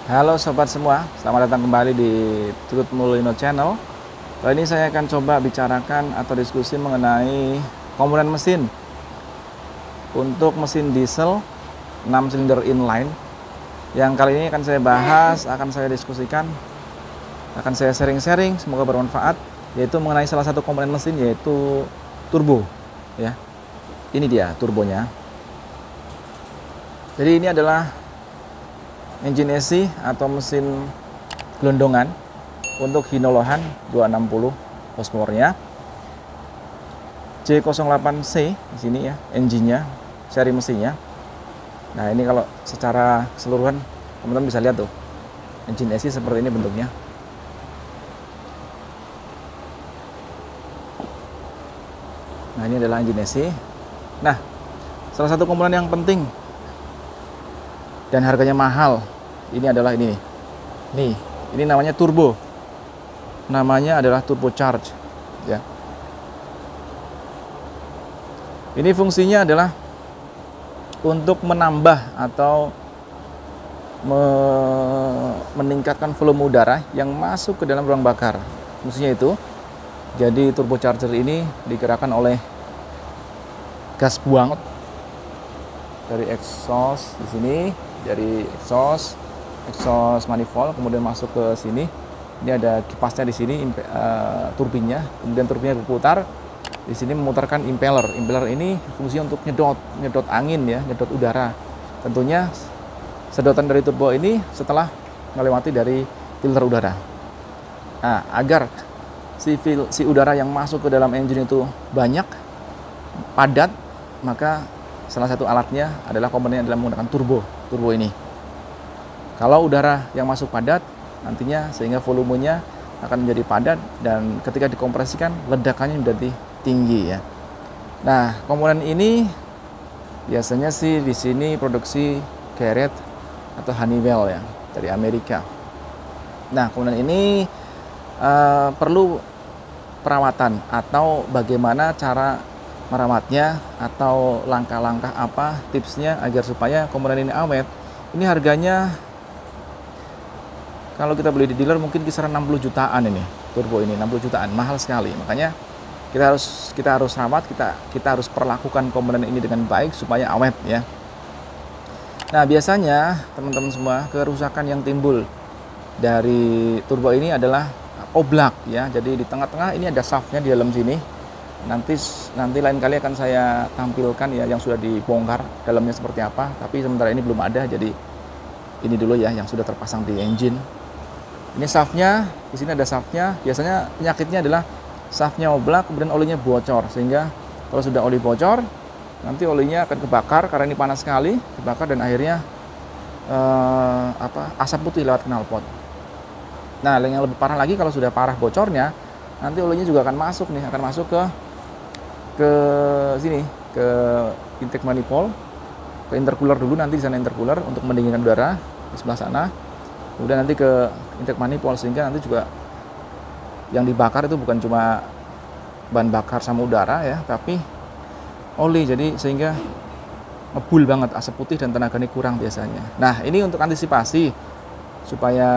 Halo sobat semua, selamat datang kembali di Truth Mulino Channel. Kali ini saya akan coba bicarakan atau diskusi mengenai komponen mesin untuk mesin diesel 6 silinder inline. Yang kali ini akan saya bahas, akan saya diskusikan, akan saya sharing-sharing, semoga bermanfaat, yaitu mengenai salah satu komponen mesin yaitu turbo. Ya, ini dia turbonya. Jadi ini adalah engine AC atau mesin gelondongan untuk Hinolohan 260 horsepower-nya. J08C di sini ya, engine-nya, seri mesinnya. Nah, ini kalau secara keseluruhan teman-teman bisa lihat tuh. Engine AC seperti ini bentuknya. Nah, ini adalah engine AC. Nah, salah satu komponen yang penting dan harganya mahal ini adalah ini nih. Ini namanya turbo, namanya adalah turbocharge ya. Ini fungsinya adalah untuk menambah atau meningkatkan volume udara yang masuk ke dalam ruang bakar. Fungsinya itu, jadi turbocharger ini digerakkan oleh gas buang dari exhaust di sini, dari exhaust manifold, kemudian masuk ke sini. Ini ada kipasnya di sini, turbinnya, kemudian turbinnya berputar. Di sini memutarkan impeller. Impeller ini fungsinya untuk nyedot angin ya, nyedot udara. Tentunya sedotan dari turbo ini setelah melewati dari filter udara. Nah, agar si udara yang masuk ke dalam engine itu banyak, padat, maka salah satu alatnya adalah komponen yang adalah menggunakan turbo ini. Kalau udara yang masuk padat, nantinya sehingga volumenya akan menjadi padat dan ketika dikompresikan ledakannya menjadi tinggi ya. Nah, komponen ini biasanya sih di sini produksi Garrett atau Honeywell ya, dari Amerika. Nah, komponen ini perlu perawatan atau bagaimana cara merawatnya atau langkah-langkah apa tipsnya agar supaya komponen ini awet. Ini harganya kalau kita beli di dealer mungkin kisaran 60 jutaan ini, turbo ini 60 jutaan, mahal sekali. Makanya kita harus rawat, kita harus perlakukan komponen ini dengan baik supaya awet ya. Nah, biasanya teman-teman semua, kerusakan yang timbul dari turbo ini adalah oblak ya. Jadi di tengah-tengah ini ada shaftnya di dalam sini. Nanti lain kali akan saya tampilkan ya yang sudah dibongkar dalamnya seperti apa. Tapi sementara ini belum ada, jadi ini dulu ya yang sudah terpasang di engine. Ini shaftnya, di sini ada shaftnya. Biasanya penyakitnya adalah shaftnya oblak, kemudian olinya bocor. Sehingga kalau sudah oli bocor, nanti olinya akan kebakar karena ini panas sekali, kebakar dan akhirnya asap putih lewat knalpot. Nah, yang lebih parah lagi kalau sudah parah bocornya, nanti olinya juga akan masuk nih, akan masuk ke sini, ke intake manifold, ke intercooler dulu, nanti di sana intercooler untuk mendinginkan udara di sebelah sana. Kemudian nanti ke intake manifold, sehingga nanti juga yang dibakar itu bukan cuma bahan bakar sama udara ya, tapi oli. Jadi sehingga ngebul banget, asap putih dan tenaganya kurang biasanya. Nah, ini untuk antisipasi supaya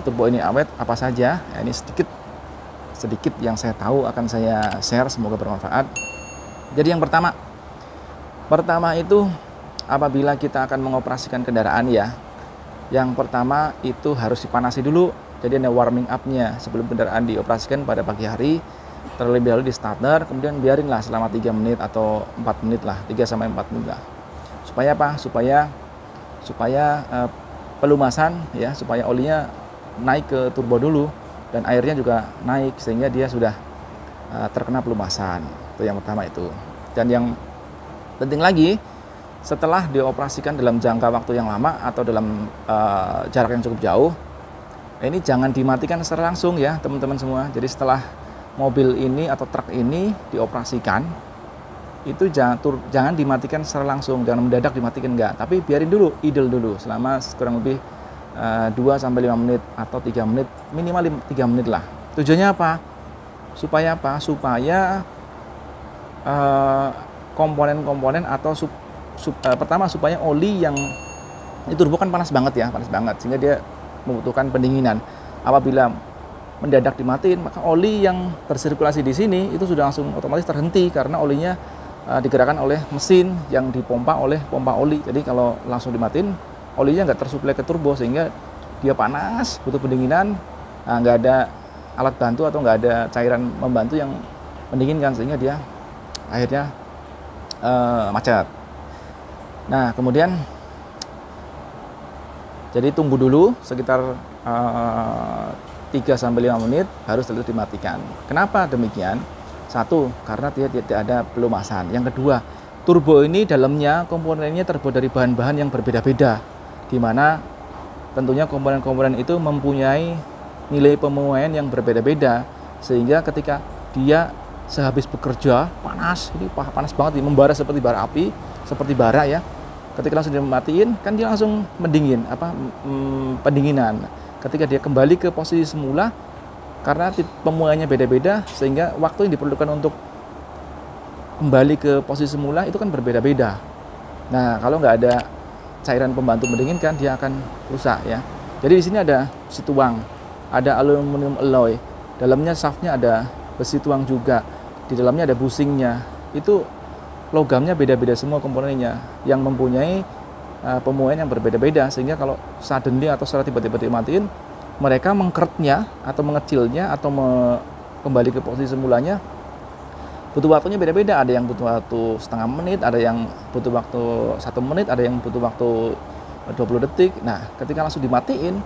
turbo ini awet apa saja ya, ini sedikit yang saya tahu akan saya share, semoga bermanfaat. Jadi yang pertama itu apabila kita akan mengoperasikan kendaraan ya, yang pertama itu harus dipanasi dulu. Jadi ada warming up-nya sebelum kendaraan dioperasikan pada pagi hari. Terlebih dahulu di starter, kemudian biarinlah selama 3 menit atau 4 menit lah, 3 sampai 4 menit lah. Supaya apa? Supaya pelumasan ya, supaya olinya naik ke turbo dulu dan airnya juga naik sehingga dia sudah terkena pelumasan. Itu yang pertama itu. Dan yang penting lagi, setelah dioperasikan dalam jangka waktu yang lama atau dalam jarak yang cukup jauh, ini jangan dimatikan secara langsung ya teman-teman semua. Jadi setelah mobil ini atau truk ini dioperasikan, itu jangan dimatikan secara langsung, jangan mendadak dimatikan, enggak, tapi biarin dulu, idle dulu selama kurang lebih 2-5 menit atau 3 menit, minimal 3 menit lah. Tujuannya apa? Supaya komponen-komponen atau pertama supaya oli yang Ini turbo kan panas banget ya, panas banget, sehingga dia membutuhkan pendinginan. Apabila mendadak dimatiin, maka oli yang bersirkulasi di sini itu sudah langsung otomatis terhenti karena olinya digerakkan oleh mesin yang dipompa oleh pompa oli. Jadi kalau langsung dimatiin, olinya nggak tersuplai ke turbo sehingga dia panas, butuh pendinginan, nggak ada alat bantu atau nggak ada cairan membantu yang mendinginkan sehingga dia akhirnya macet. Nah kemudian jadi tunggu dulu sekitar 3-5 menit harus terus dimatikan. Kenapa demikian? Satu, karena dia tidak ada pelumasan. Yang kedua, turbo ini dalamnya komponennya terbuat dari bahan-bahan yang berbeda-beda, di mana tentunya komponen-komponen itu mempunyai nilai pemuaian yang berbeda-beda, sehingga ketika dia sehabis bekerja panas, ini panas banget, membara seperti bara api, seperti bara ya. Ketika langsung dimatiin, kan dia langsung mendingin, pendinginan. Ketika dia kembali ke posisi semula, karena pemuaiannya beda-beda, sehingga waktu yang diperlukan untuk kembali ke posisi semula itu kan berbeda-beda. Nah, kalau nggak ada cairan pembantu mendinginkan, dia akan rusak ya. Jadi di sini ada besi tuang, ada aluminium alloy, dalamnya shaftnya ada besi tuang juga, di dalamnya ada bushingnya. Itu logamnya beda-beda semua komponennya, yang mempunyai pemuaian yang berbeda-beda, sehingga kalau suddenly atau secara tiba-tiba dimatiin, mereka mengkertnya atau mengecilnya atau kembali ke posisi semulanya butuh waktunya beda-beda. Ada yang butuh waktu setengah menit, ada yang butuh waktu 1 menit, ada yang butuh waktu 20 detik. Nah ketika langsung dimatiin,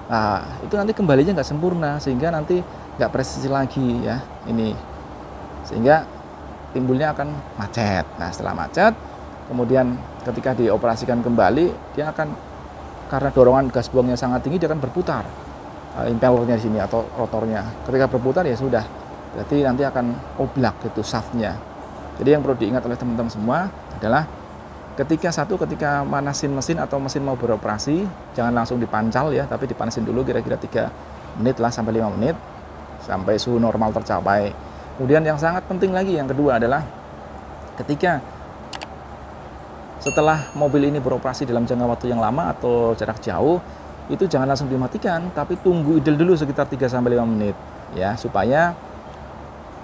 nah itu nanti kembalinya nggak sempurna, sehingga nanti nggak presisi lagi ya ini, sehingga timbulnya akan macet. Nah setelah macet, kemudian ketika dioperasikan kembali, dia akan, karena dorongan gas buangnya sangat tinggi, dia akan berputar impellernya di sini atau rotornya. Ketika berputar ya sudah, berarti nanti akan oblak gitu shaftnya. Jadi yang perlu diingat oleh teman-teman semua adalah ketika manasin mesin atau mesin mau beroperasi, jangan langsung dipancal ya, tapi dipanasin dulu kira-kira 3 menit lah sampai 5 menit sampai suhu normal tercapai. Kemudian yang sangat penting lagi yang kedua adalah ketika setelah mobil ini beroperasi dalam jangka waktu yang lama atau jarak jauh, itu jangan langsung dimatikan, tapi tunggu idle dulu sekitar 3-5 menit ya, supaya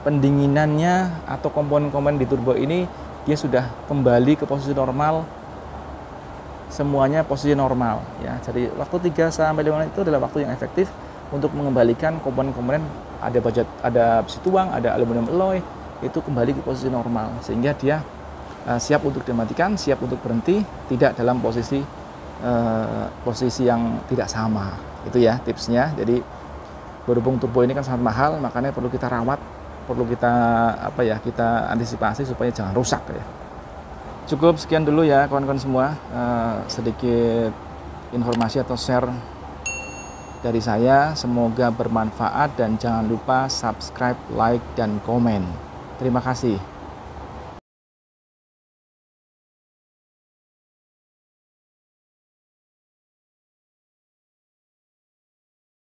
pendinginannya atau komponen-komponen di turbo ini dia sudah kembali ke posisi normal, semuanya posisi normal ya. Jadi waktu 3-5 menit itu adalah waktu yang efektif untuk mengembalikan komponen-komponen, ada besi tuang, ada aluminium alloy, itu kembali ke posisi normal, sehingga dia siap untuk dimatikan, siap untuk berhenti, tidak dalam posisi yang tidak sama. Itu ya tipsnya. Jadi berhubung turbo ini kan sangat mahal, makanya perlu kita rawat, perlu kita kita antisipasi supaya jangan rusak ya. Cukup sekian dulu ya kawan-kawan semua, sedikit informasi atau share dari saya, semoga bermanfaat dan jangan lupa subscribe, like, dan komen. Terima kasih.